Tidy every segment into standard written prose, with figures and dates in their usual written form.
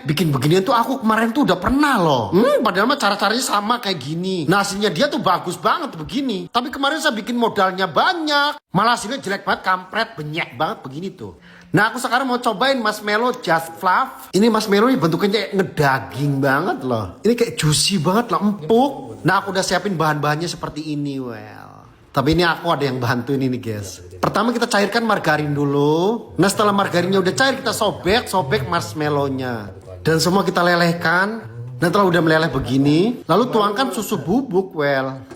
bikin beginian tuh aku kemarin tuh udah pernah loh. Padahal mah cara-caranya sama kayak gini. Nah hasilnya dia tuh bagus banget begini. Tapi kemarin saya bikin modalnya banyak. Malah hasilnya jelek banget, kampret, benyek banget begini tuh. Nah aku sekarang mau cobain marshmallow just fluff. Ini marshmallow ini bentuknya kayak ngedaging banget loh. Ini kayak juicy banget loh, empuk. Nah aku udah siapin bahan-bahannya seperti ini, Tapi ini aku ada yang bantuin ini guys. Pertama kita cairkan margarin dulu. Nah setelah margarinnya udah cair kita sobek marshmallownya. Dan semua kita lelehkan. Nah setelah udah meleleh begini, lalu tuangkan susu bubuk,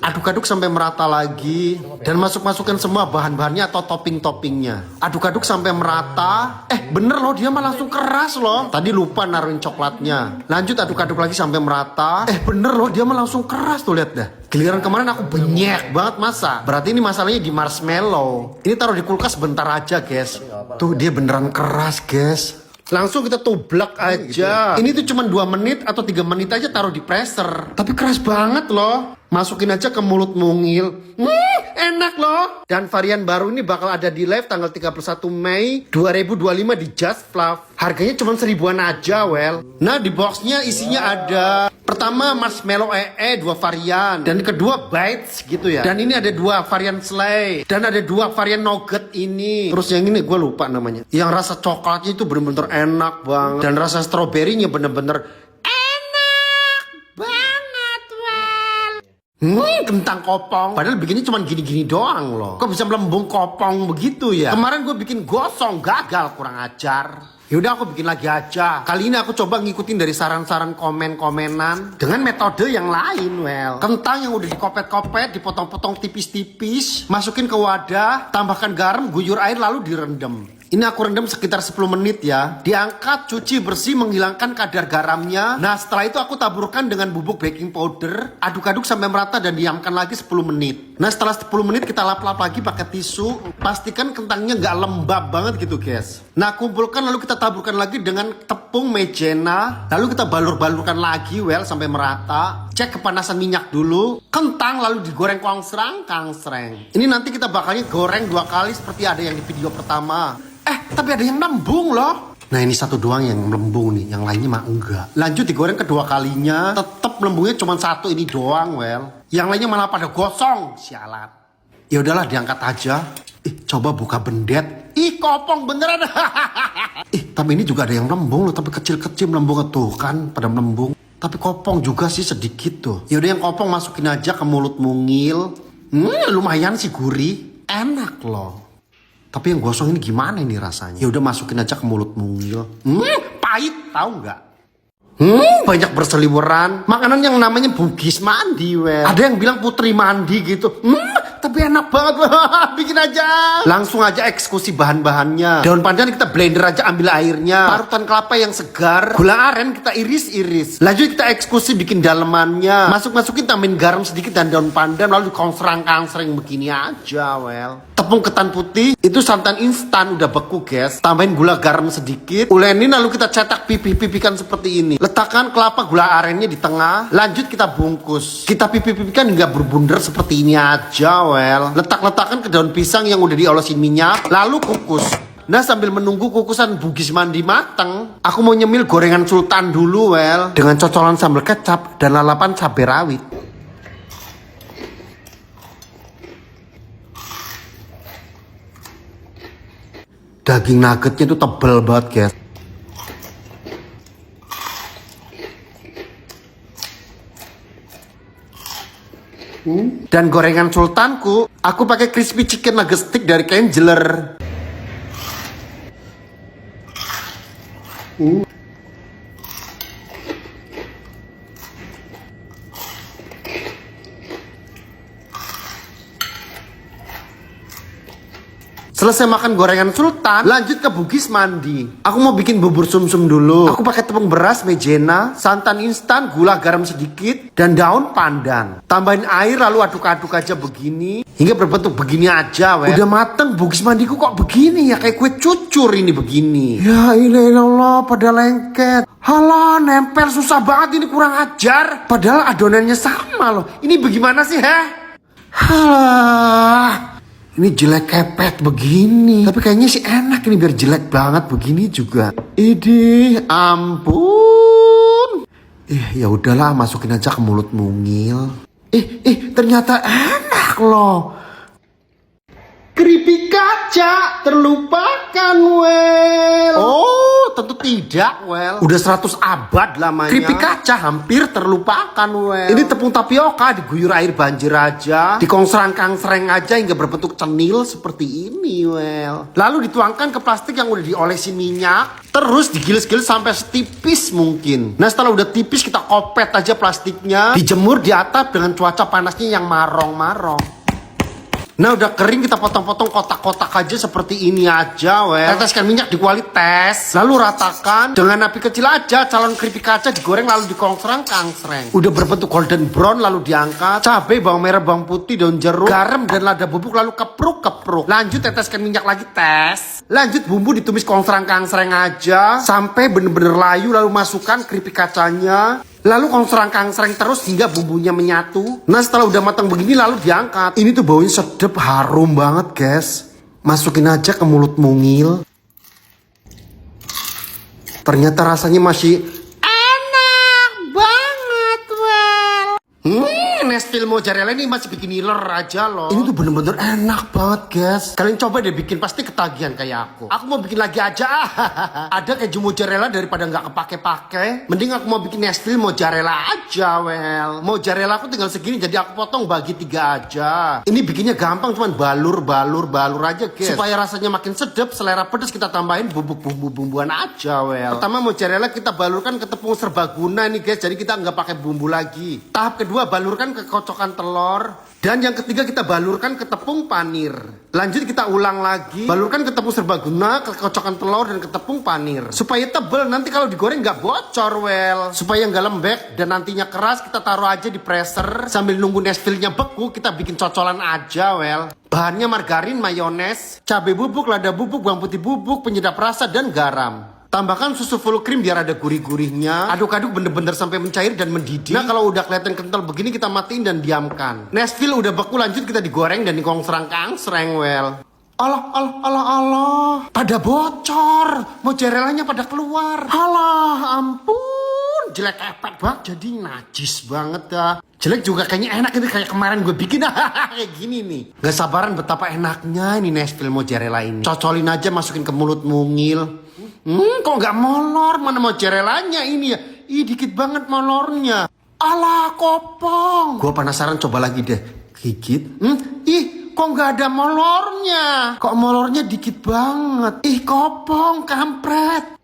aduk-aduk sampai merata lagi. Dan masukkan semua bahan-bahannya atau topping-toppingnya. Aduk-aduk sampai merata. Bener loh, dia mah langsung keras loh. Tadi lupa naruhin coklatnya. Lanjut aduk-aduk lagi sampai merata. Bener loh, dia mah langsung keras tuh, lihat dah. Giliran kemarin aku benyek banget masa. Berarti ini masalahnya di marshmallow. Ini taruh di kulkas bentar aja guys. Tuh dia beneran keras guys. Langsung kita tublak aja. Ini tuh cuma 2 menit atau 3 menit aja taruh di freezer. Tapi keras banget loh. Masukin aja ke mulut mungil. Enak loh. Dan varian baru ini bakal ada di live tanggal 31 Mei 2025 di Just Fluff. Harganya cuma 1000-an aja, Nah di boxnya isinya ada pertama marshmallow 2 varian. Dan kedua bites gitu ya. Dan ini ada 2 varian slay. Dan ada 2 varian nugget ini. Terus yang ini gue lupa namanya. Yang rasa coklatnya itu bener-bener enak banget. Dan rasa stroberinya bener-bener enak banget, kentang kopong. Padahal bikinnya cuma gini-gini doang loh. Kok bisa melembung kopong begitu ya? Kemarin gue bikin gosong, gagal, kurang ajar. Yaudah aku bikin lagi aja. Kali ini aku coba ngikutin dari saran-saran komen-komenan dengan metode yang lain, Kentang yang udah dikopet-kopet, dipotong-potong tipis-tipis, masukin ke wadah, tambahkan garam, guyur air lalu direndam. Ini aku rendam sekitar 10 menit ya. Diangkat, cuci bersih, menghilangkan kadar garamnya. Nah setelah itu aku taburkan dengan bubuk baking powder. Aduk-aduk sampai merata dan diamkan lagi 10 menit. Nah setelah 10 menit kita lap-lap lagi pakai tisu. Pastikan kentangnya nggak lembab banget gitu guys. Nah kumpulkan lalu kita taburkan lagi dengan tepung maizena. Lalu kita balur-balurkan lagi sampai merata. Cek kepanasan minyak dulu. Kentang lalu digoreng kangsreng. Ini nanti kita bakalnya goreng 2 kali seperti ada yang di video pertama. Tapi ada yang nembung loh. Nah ini satu doang yang melembung nih, yang lainnya mah enggak. Lanjut digoreng kedua kalinya, tetap melembungnya cuma 1 ini doang, Yang lainnya malah pada gosong, sialat. Ya udahlah diangkat aja. Coba buka bendet. Kopong beneran. Tapi ini juga ada yang melembung loh, tapi kecil-kecil melembung tuh kan, pada melembung. Tapi kopong juga sih sedikit tuh. Ya udah yang kopong masukin aja ke mulut mungil. Lumayan sih gurih, enak loh. Tapi yang gosong ini gimana ini rasanya? Ya udah masukin aja ke mulut mungil. Pahit, tahu nggak? Banyak berseliweran. Makanan yang namanya bugis mandi, Ada yang bilang putri mandi gitu. Tapi enak banget, bikin aja. Langsung aja eksekusi bahan-bahannya. Daun pandan kita blender aja, ambil airnya. Parutan kelapa yang segar, gula aren kita iris-iris. Lanjut kita eksekusi bikin dalemannya. Masukin tambahin garam sedikit dan daun pandan, lalu dikonsrang-kangsreng begini aja, Tepung ketan putih, itu santan instan udah beku guys. Tambahin gula garam sedikit. Ulenin lalu kita cetak pipih-pipihkan seperti ini. Letakkan kelapa gula arennya di tengah. Lanjut kita bungkus. Kita pipih-pipihkan hingga berbunder seperti ini aja, Letak-letakkan ke daun pisang yang udah diolesin minyak. Lalu kukus. Nah sambil menunggu kukusan bugis mandi mateng, aku mau nyemil gorengan sultan dulu, dengan cocolan sambal kecap dan lalapan cabai rawit. Daging nuggetnya tuh tebel banget guys. Dan gorengan sultanku, aku pakai crispy chicken nugget stick dari Kengler. Selesai makan gorengan sultan, lanjut ke bugis mandi. Aku mau bikin bubur sumsum dulu. Aku pakai tepung beras maizena, santan instan, gula garam sedikit, dan daun pandan. Tambahin air lalu aduk-aduk aja begini hingga berbentuk begini aja, Udah mateng bugis mandiku kok begini ya, kayak kue cucur ini begini. Ya ilah pada lengket. Halah, nempel susah banget ini, kurang ajar. Padahal adonannya sama loh. Ini bagaimana sih, Halah. Ini jelek kepet begini. Tapi kayaknya sih enak ini biar jelek banget begini juga. Idih, ampun. Ya udahlah, masukin aja ke mulut mungil. Ternyata enak loh. Keripik kaca terlupakan, Well. Oh, tentu tidak, Well. Udah 100 abad lamanya. Keripik kaca hampir terlupakan, Well. Ini tepung tapioka diguyur air banjir aja, dikongsrang-kangsreng aja hingga berbentuk cenil seperti ini, Well. Lalu dituangkan ke plastik yang udah diolesi minyak, terus digiles-giles sampai setipis mungkin. Nah, setelah udah tipis kita kopet aja plastiknya, dijemur di atap dengan cuaca panasnya yang marong-marong. Nah, udah kering kita potong-potong kotak-kotak aja seperti ini aja, Well. Teteskan minyak di kuali tes, lalu ratakan dengan api kecil aja. Calon keripik kaca digoreng lalu dikongsrang-kangsreng. Udah berbentuk golden brown lalu diangkat. Cabai, bawang merah, bawang putih, daun jeruk, garam dan lada bubuk lalu kepruk-kepruk. Lanjut teteskan minyak lagi, tes. Lanjut bumbu ditumis kongsrang-kangsreng aja sampai bener-bener layu, lalu masukkan keripik kacanya. Lalu kongsrang-kangsreng terus hingga bumbunya menyatu. Nah, setelah udah matang begini lalu diangkat. Ini tuh baunya sedap, harum banget, guys. Masukin aja ke mulut mungil. Ternyata rasanya masih enak banget, Well. Nesville mozzarella ini masih bikin ngiler aja loh. Ini tuh bener-bener enak banget, guys. Kalian coba deh bikin, pasti ketagihan kayak aku. Aku mau bikin lagi aja. Ada keju mozzarella daripada nggak kepake-pake. Mending aku mau bikin Nesville mozzarella aja, Well. Mozzarella aku tinggal segini jadi aku potong bagi 3 aja. Ini bikinnya gampang, cuman balur aja, guys. Supaya rasanya makin sedap, selera pedas kita tambahin bumbuan aja, Well. Pertama mozzarella kita balurkan ke tepung serbaguna nih, guys. Jadi kita nggak pakai bumbu lagi. Tahap kedua balurkan ke kocokan telur. Dan yang ketiga kita balurkan ke tepung panir. Lanjut kita ulang lagi. Balurkan ke tepung serbaguna, ke kocokan telur, dan ke tepung panir. Supaya tebel, nanti kalau digoreng nggak bocor, Well. Supaya nggak lembek dan nantinya keras, kita taruh aja di freezer. Sambil nunggu Nesville-nya beku, kita bikin cocolan aja, Well. Bahannya margarin, mayones, cabai bubuk, lada bubuk, bawang putih bubuk, penyedap rasa, dan garam. Tambahkan susu full cream biar ada gurih-gurihnya. Aduk-aduk bener-bener sampai mencair dan mendidih. Nah, kalau udah kelihatan kental begini kita matiin dan diamkan. Nesville udah beku, lanjut kita digoreng dan dikongsrang-kangsreng, Well. Allah. Pada bocor. Mozzarellanya pada keluar. Alah, ampun. Jelek epet banget, jadi najis banget dah. Jelek juga kayaknya enak itu, kayak kemarin gue bikin. Kayak gini nih. Gak sabaran betapa enaknya ini Nesville mozzarella ini. Cocolin aja, masukin ke mulut mungil. Kok nggak molor? Mana mozzarellanya ini ya? Dikit banget molornya. Alah, kopong. Gue penasaran, coba lagi deh. Gigit. Kok nggak ada molornya? Kok molornya dikit banget? Kopong, kampret.